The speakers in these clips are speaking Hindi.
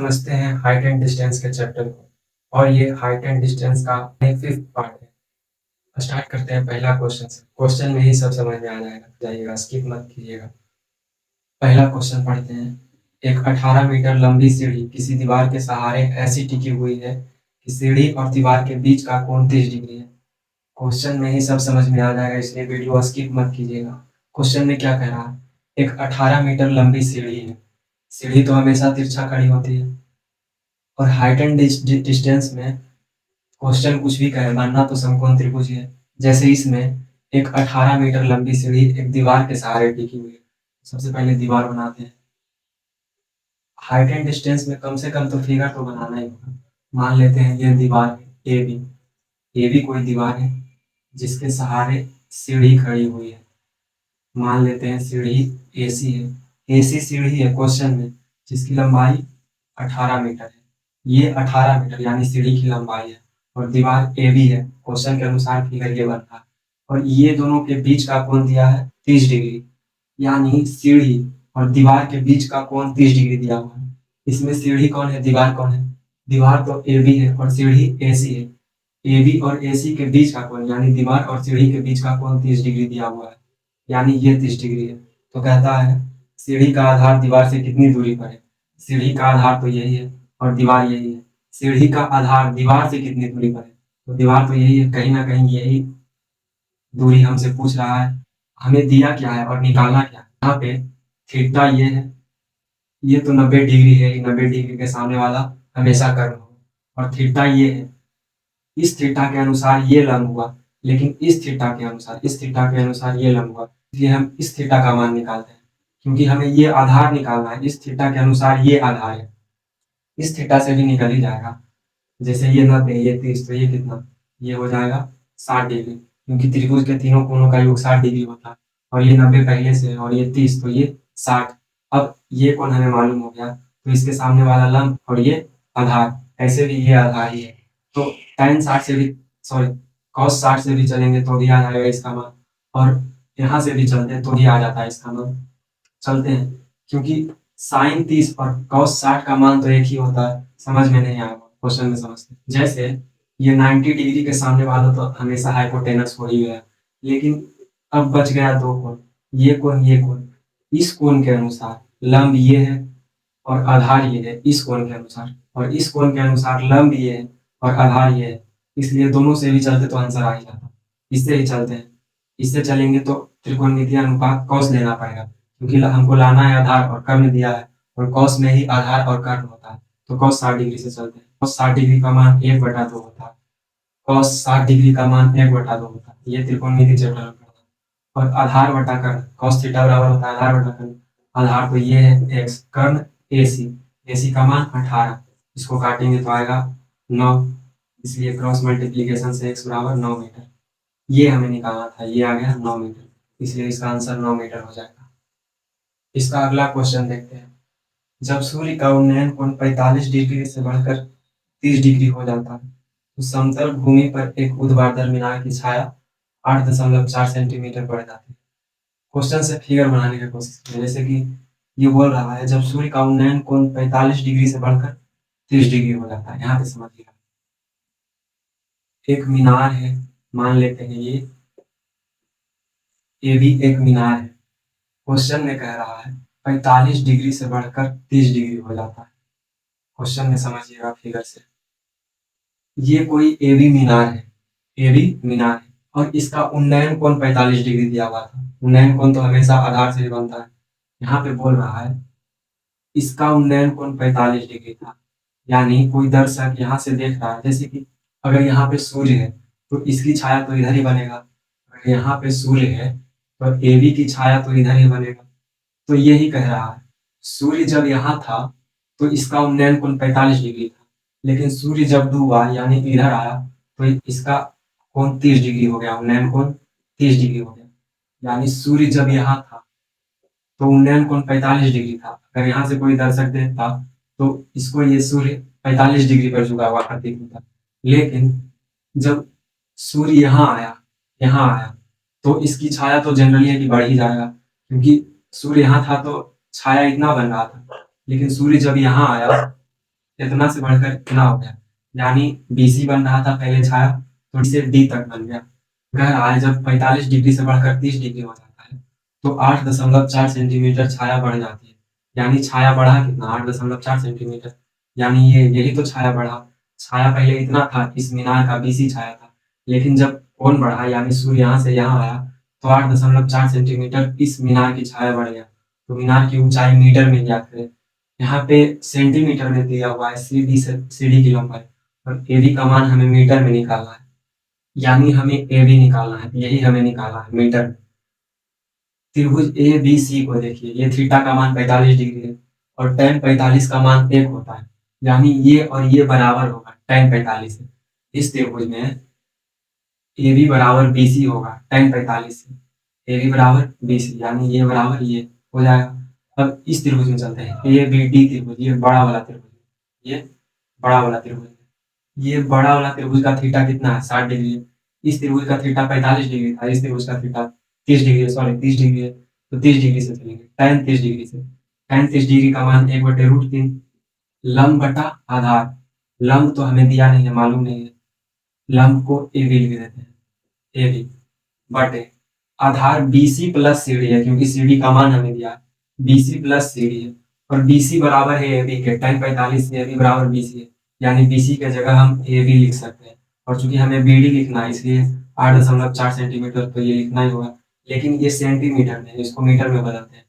समझते हैं हाइट एंड डिस्टेंस के चैप्टर को। और ये हाइट एंड डिस्टेंस का 5th पार्ट है। स्टार्ट करते हैं पहला क्वेश्चन से। क्वेश्चन में ही सब समझ में आ जाएगा, जाइएगा, स्किप मत कीजिएगा। पहला क्वेश्चन पढ़ते हैं। एक 18 मीटर लंबी सीढ़ी किसी दीवार के सहारे ऐसी टिकी हुई है कि सीढ़ी और दीवार के बीच का कोण 30 डिग्री है। क्वेश्चन में ही सब समझ में आ जाएगा, इसलिए वीडियो स्किप मत कीजिएगा। क्वेश्चन में क्या कह रहा है? एक 18 मीटर लंबी सीढ़ी है। सीढ़ी तो हमेशा तिरछा खड़ी होती है। और हाइट एंड डिस्टेंस में क्वेश्चन कुछ भी कहे, मानना तो समकोण त्रिभुज ही है। जैसे इसमें एक 18 मीटर लंबी सीढ़ी एक दीवार के सहारे टिकी हुई है। सबसे पहले दीवार बनाते हैं। हाइट एंड डिस्टेंस में कम से कम तो फिगर तो बनाना ही होगा। मान लेते हैं ये दीवार है ए बी। ए भी कोई दीवार है जिसके सहारे सीढ़ी खड़ी हुई है। मान लेते हैं सीढ़ी एसी है। एसी सीढ़ी है क्वेश्चन में, जिसकी लंबाई 18 मीटर है। ये 18 मीटर यानी सीढ़ी की लंबाई है। और दीवार ए बी है, क्वेश्चन के अनुसार फिगर ये बन रहा है। और ये दोनों के बीच का कोण दिया है 30 डिग्री, यानी सीढ़ी और दीवार के बीच का कोण 30 डिग्री दिया हुआ है। इसमें सीढ़ी कौन है, दीवार कौन है? दीवार तो ए बी है और सीढ़ी एसी है। ए बी और एसी के बीच का कोण यानी दीवार और सीढ़ी के बीच का कोण 30 डिग्री दिया हुआ है, यानी ये 30 डिग्री है। तो कहता है सीढ़ी का आधार दीवार से कितनी दूरी पर है? सीढ़ी का आधार तो यही है और दीवार यही है। सीढ़ी का आधार दीवार से कितनी दूरी पर है? तो दीवार तो यही है, कहीं ना कहीं यही दूरी हमसे पूछ रहा है। हमें दिया क्या है और निकालना क्या है? यहाँ पे थीटा ये है, ये तो 90 डिग्री है। 90 डिग्री के सामने वाला हमेशा कर्व हो। और थीटा ये है, इस थीटा के अनुसार ये लंब हुआ, लेकिन इस थीटा के अनुसार, इस थीटा के अनुसार ये लंब हुआ। इसलिए हम इस थीटा का मान निकालते हैं, क्योंकि हमें ये आधार निकालना है। इस थीटा के अनुसार ये आधार है। इस थीटा से भी निकल ही जाएगा। जैसे ये 90, ये 30, तो ये कितना? ये हो जाएगा 60 डिग्री, क्योंकि त्रिभुज के तीनों कोणों का योग 60 डिग्री होता है। और ये 90 पहले से है और ये 30, तो ये 60। अब ये कोण हमें मालूम हो गया, तो इसके सामने वाला लंब और ये आधार, ऐसे भी ये आधार ही है। तो tan 60 से भी, सॉरी, cos 60 से भी चलेंगे तो भी आ जाएगा इसका मान। और यहाँ से भी चलते हैं तो भी आ जाता है इसका मान। चलते हैं, क्योंकि साइन 30 और cos 60 का मान तो एक ही होता है। समझ में नहीं आया, क्वेश्चन में समझते हैं। जैसे ये 90 डिग्री के सामने वाला तो हमेशा हाइपोटेनस हो ही गया, लेकिन अब बच गया दो कोण, ये कोण, ये कोण। इस कोण के अनुसार लंब ये है और आधार ये है, इस कोण के अनुसार। और इस कोण के अनुसार लंब ये है और आधार ये है। इसलिए दोनों से भी चलते तो आंसर आ ही जाता। इससे ही चलते हैं। इससे चलेंगे तो त्रिकोणमितीय अनुपात कॉस लेना पड़ेगा, क्योंकि हमको लाना है आधार और कर्ण दिया है, और कॉस में ही आधार और कर्ण होता है। तो कॉस 60 डिग्री से चलते हैं। कॉस 60 डिग्री का मान 1/2 होता है। कॉस 60 डिग्री का मान 1/2 होता है। ये त्रिकोणमितीय चैप्टर में पढ़ा है। और आधार बटा कर्ण, कॉस थीटा बराबर होता है आधार बटा कर्ण। आधार तो ये है एक्स, कर्ण एसी। एसी का मान 18, इसको काटेंगे तो आएगा 9। इसलिए क्रॉस मल्टीप्लीकेशन से एक्स बराबर 9 मीटर। ये हमें निकालना था, ये आ गया 9 मीटर, इसलिए इसका आंसर 9 मीटर हो जाएगा। इसका अगला क्वेश्चन देखते हैं। जब सूर्य का उन्नयन कोण 45 डिग्री से बढ़कर 30 डिग्री हो जाता है, तो समतल भूमि पर एक ऊर्ध्वाधर मीनार की छाया 8.4 सेंटीमीटर बढ़ जाती है। क्वेश्चन से फिगर बनाने की कोशिश करें। जैसे कि ये बोल रहा है जब सूर्य का उन्नयन कोण 45 डिग्री से बढ़कर 30 डिग्री हो जाता है। यहाँ पे समझिएगा, एक मीनार है, मान लेते हैं ये भी एक मीनार है। क्वेश्चन में कह रहा है 45 डिग्री से बढ़कर 30 डिग्री हो जाता है। क्वेश्चन में समझिएगा फिगर से, ये कोई एबी मीनार है, एबी मीनार है, और इसका उन्नयन कोण 45 डिग्री दिया हुआ था। उन्नयन कोण तो हमेशा आधार से ही बनता है। यहाँ पे बोल रहा है इसका उन्नयन कोण 45 डिग्री था, यानी कोई दर्शक यहाँ से देख रहा है। जैसे कि अगर यहाँ पे सूर्य है तो इसकी छाया तो इधर ही बनेगा। अगर यहाँ पे सूर्य है तो एबी की छाया तो इधर ही बनेगा। तो यही कह रहा है सूर्य जब यहाँ था तो इसका उन्नयन कोण 45 डिग्री था, लेकिन सूर्य जब डूबा यानी इधर आया तो इसका कोण 30 डिग्री हो गया, उन्नयन कोण 30 डिग्री हो गया। यानी सूर्य जब यहाँ था तो उन्नयन कोण 45 डिग्री था। अगर यहाँ से कोई दर्शक देखता तो इसको ये सूर्य 45 डिग्री पर झुका हुआ प्रतीत होता। लेकिन जब सूर्य यहाँ आया तो इसकी छाया तो जनरली है कि बढ़ ही जाएगा, क्योंकि सूर्य यहाँ था तो छाया इतना बन रहा था। लेकिन सूर्य जब यहाँ आया इतना से बढ़कर इतना हो गया, यानी BC बन रहा था पहले छाया, तो D से D तक बन गया। अगर आज जब 45 डिग्री से बढ़कर 30 डिग्री हो जाता है, तो 8.4 सेंटीमीटर छाया बढ़ जाती है। यानी छाया बढ़ा कितना, 8.4 सेंटीमीटर। यानी यही तो छाया बढ़ा। छाया पहले इतना था, इस मीनार का BC छाया था, लेकिन जब कोण बढ़ा यानी सूर्य यहाँ से यहाँ आया, तो 8.4 सेंटीमीटर इस मीनार की छाया बढ़ गया। तो मीनार की ऊंचाई मीटर में ज्ञात करें। यहाँ पे सेंटीमीटर में दिया हुआ है सीढ़ी की लंबाई, और एडी का मान हमें मीटर में निकालना है। यानी हमें एबी निकालना है, यही हमें निकालना है मीटर में। त्रिभुज ए बी सी को देखिए, ये थीटा का मान 45 डिग्री है और tan 45 का मान 1 होता है। यानी ये और ये बराबर होगा tan 45 से। इस त्रिभुज में ए बी बराबर बी सी होगा tan 45 से। ए बी बराबर बी सी, यानी ये बराबर ये हो जाएगा। अब इस त्रिभुज में चलते हैं, ए बी डी त्रिभुज, ये बड़ा वाला त्रिभुज, ये बड़ा वाला त्रिभुज, ये बड़ा वाला त्रिभुज का थीटा कितना है, 60 डिग्री है। इस त्रिभुज का थीटा 45 डिग्री था, इस त्रिभुज का थीटा 30 डिग्री है, सॉरी 30 डिग्री है। तो 30 डिग्री से चलेंगे, tan 30 डिग्री से। tan 30 डिग्री का मान 1/√3 लंब बटा आधार। लंब तो हमें दिया नहीं है, मालूम नहीं है, लंब को ए बी लिख देते हैं, ए बी बटे आधार BC प्लस CD है, क्योंकि CD का मान हमें दिया है, BC प्लस CD है। और BC बराबर है AB के, tan 45 से AB बराबर BC है, यानी BC के जगह हम AB लिख सकते हैं। और चूंकि हमें BD लिखना है, इसलिए 8.4 सेंटीमीटर तो ये लिखना ही होगा। लेकिन ये सेंटीमीटर में, इसको मीटर में बदलते हैं।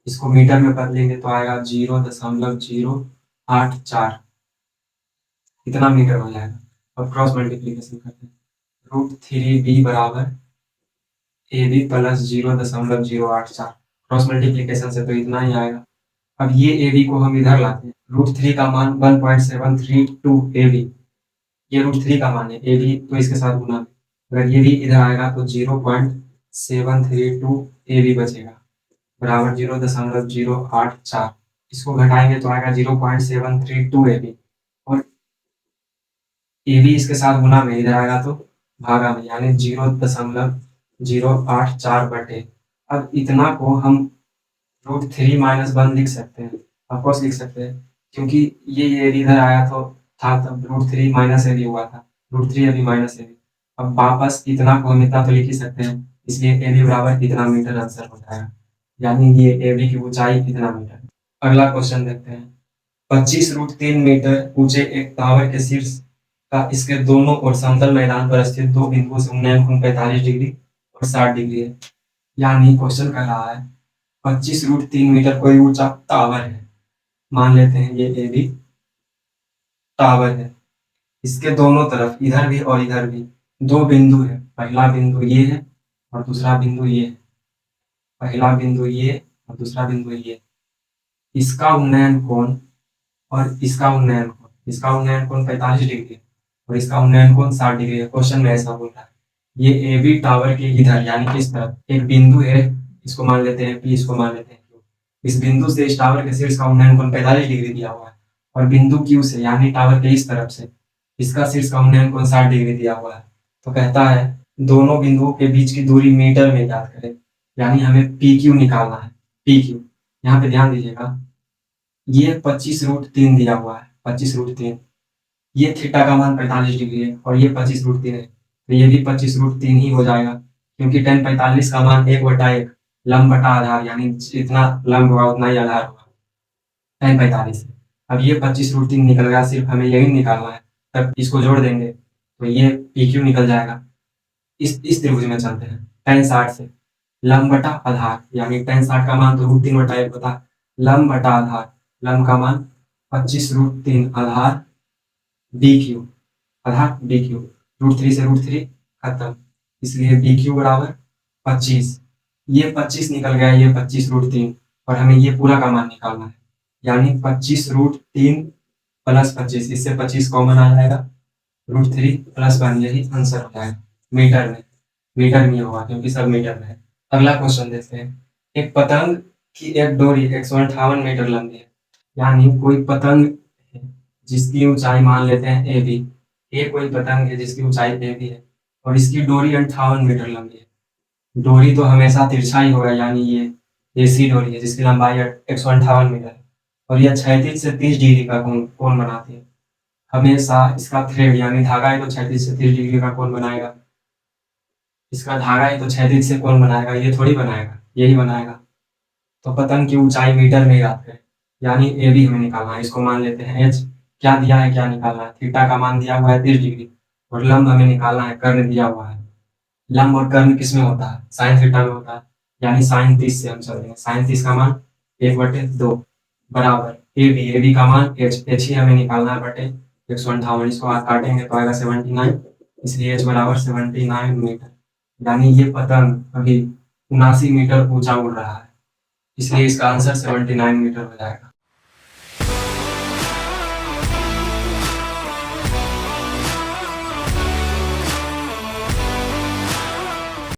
इसको मीटर में बदलेंगे तो आएगा 0.084, इतना मीटर हो जाएगा। और क्रॉस मल्टीप्लीकेशन करते हैं, √3b बराबर A B plus 0.084, cross multiplication से तो इतना ही आएगा। अब ये ए बी को हम इधर लाते हैं, √3 का मान 1.732 ए बी, ये √3 का मान है, ए बी तो इसके साथ गुना में, अगर ये भी इधर आएगा तो 0.732 ए बी बचेगा, बराबर 0.084। इसको घटाएंगे तो आएगा 0.732 ए बी, और ए बी इसके साथ गुना में, इधर आएगा तो भागा में, यानी 0.084 बटे। अब इतना को हम √3 माइनस 1 लिख सकते हैं, ऑफकोर्स लिख सकते हैं, क्योंकि ये इधर आया तो था, तब √3 माइनस ए बी हुआ था, √3 A B minus A B. अब वापस इतना को हम इतना तो लिख ही सकते हैं, इसलिए ए बी बराबर इतना मीटर आंसर हो जाएगा, यानी ये ए बी की ऊंचाई इतना मीटर। अगला क्वेश्चन देखते हैं, 25√3 मीटर ऊंचे एक टावर के शीर्ष का इसके दोनों ओर समतल मैदान पर स्थित दो बिंदुओं से उन्नयन कोण 45 डिग्री और 60 डिग्री है। यानी क्वेश्चन कह रहा है 25√3 मीटर कोई ऊंचा टावर है, मान लेते हैं ये ए बी टावर है, इसके दोनों तरफ इधर भी और इधर भी दो बिंदु है, पहला बिंदु ये है और दूसरा बिंदु ये है, पहला बिंदु ये और दूसरा बिंदु ये। इसका उन्नयन कोण और इसका उन्नयन कोण, इसका उन्नयन कोण 45 डिग्री है और इसका उन्नयन कोण 60 डिग्री है। क्वेश्चन में ऐसा बोल रहा है, ये ए बी टावर के इधर यानी कि इस तरफ एक बिंदु है, इसको मान लेते हैं P, इसको मान लेते हैं Q। इस बिंदु से इस टावर के शीर्ष का उन्नयन कोण 45 डिग्री दिया हुआ है, और बिंदु Q से यानी टावर के इस तरफ से इसका शीर्ष का उन्नयन कोण 60 डिग्री दिया हुआ है। तो कहता है दोनों बिंदुओं के बीच की दूरी मीटर में ज्ञात करें, यानी हमें PQ निकालना है। PQ यहाँ पे ध्यान दीजिएगा, ये 25√3 दिया हुआ है, 25√3, ये थीटा का मान 45 डिग्री है और ये 25√3 है, तो ये भी 25√3 ही हो जाएगा, क्योंकि tan 45 का मान 1/1 लंब बटा आधार, यानी जितना लंब होगा उतना ही आधार होगा tan 45 है। अब ये 25√3 निकल गया, सिर्फ हमें यही निकालना है, तब इसको जोड़ देंगे तो ये PQ निकल जाएगा। इस त्रिभुज में चलते हैं, tan 60 से लंब बटा आधार, यानी tan 60 का मान तो √3/1 होता है, लंब बटा आधार, लंब का मान 25√3 आधार BQ, आधार BQ, √3 से √3 खत्म, इसलिए BQ बराबर 25। ये 25 निकल गया, ये 25√3, और हमें ये पूरा का मान निकालना है, यानी 25√3 प्लस 25, इससे 25 कॉमन आ जाएगा, √3 प्लस 1, यही आंसर हो जाएगा। मीटर में होगा क्योंकि सब मीटर में है। अगला क्वेश्चन देखते हैं, एक पतंग की एक डोरी 158 मीटर लंबी है, यानी कोई पतंग है जिसकी ऊंचाई मान लेते हैं ए बी, ये कोई पतंग है जिसकी ऊंचाई ए बी है और इसकी डोरी 58 मीटर लंबी है। डोरी तो हमेशा तिरछा ही होगा, यानी ये AC डोरी है जिसकी लंबाई 158 मीटर है, और यह क्षैतिज से 30 डिग्री का कोण बनाती है। हमेशा इसका थ्रेड यानी धागा ही तो क्षैतिज से 30 डिग्री का कोण बनाएगा। इसका धागा ही तो क्षैतिज से कोण बनाएगा, ये थोड़ी बनाएगा, यही बनाएगा। तो पतंग की ऊंचाई मीटर में याद है, यानी ए बी हमें निकालना है। इसको मान लेते हैं एच। क्या दिया है, क्या निकालना है? थीटा का मान दिया हुआ है 30 डिग्री और लंब हमें निकालना है, कर्ण दिया हुआ है। लंब और कर्ण किस में होता है? साइन थीटा में होता है, यानी साइन 30 से हम चलेंगे। साइन 30 का मान 1/2 बराबर ए बी का मान एच ही हमें निकालना है बटे 158। इसको हाथ काटेंगे तो आएगा 79, इसलिए एच बराबर 79 मीटर। यानी ये पतंग अभी 79 मीटर ऊंचा उड़ रहा है, इसलिए इसका आंसर 79 मीटर हो जाएगा।